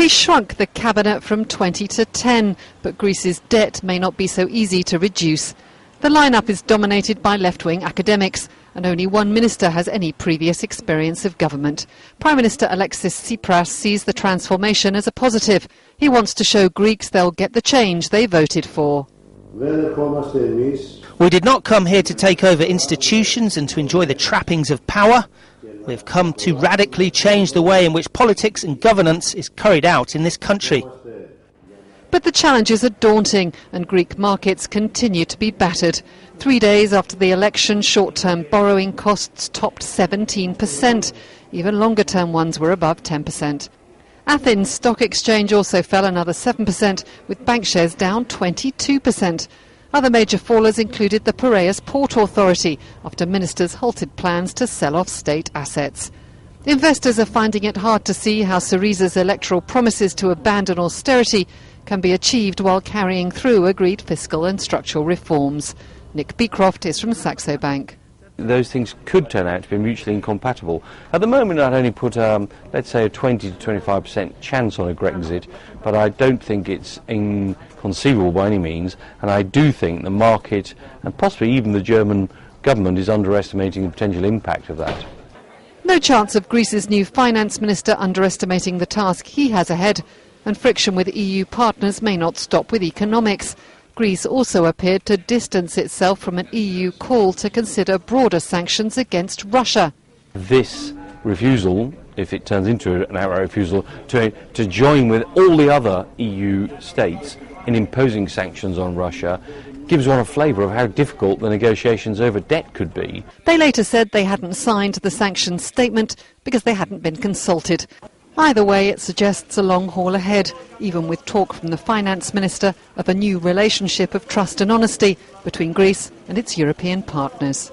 He shrunk the cabinet from 20 to 10, but Greece's debt may not be so easy to reduce. The lineup is dominated by left-wing academics, and only one minister has any previous experience of government. Prime Minister Alexis Tsipras sees the transformation as a positive. He wants to show Greeks they'll get the change they voted for. We did not come here to take over institutions and to enjoy the trappings of power. We have come to radically change the way in which politics and governance is carried out in this country. But the challenges are daunting, and Greek markets continue to be battered. 3 days after the election, short-term borrowing costs topped 17%. Even longer-term ones were above 10%. Athens Stock Exchange also fell another 7%, with bank shares down 22%. Other major fallers included the Piraeus Port Authority, after ministers halted plans to sell off state assets. Investors are finding it hard to see how Syriza's electoral promises to abandon austerity can be achieved while carrying through agreed fiscal and structural reforms. Nick Beecroft is from Saxo Bank. Those things could turn out to be mutually incompatible. At the moment I'd only put, let's say, a 20 to 25% chance on a Grexit, but I don't think it's inconceivable by any means, and I do think the market, and possibly even the German government, is underestimating the potential impact of that. No chance of Greece's new finance minister underestimating the task he has ahead, and friction with EU partners may not stop with economics. Greece also appeared to distance itself from an EU call to consider broader sanctions against Russia. This refusal, if it turns into an outright refusal, to join with all the other EU states in imposing sanctions on Russia, gives one a flavour of how difficult the negotiations over debt could be. They later said they hadn't signed the sanctions statement because they hadn't been consulted. Either way, it suggests a long haul ahead, even with talk from the finance minister of a new relationship of trust and honesty between Greece and its European partners.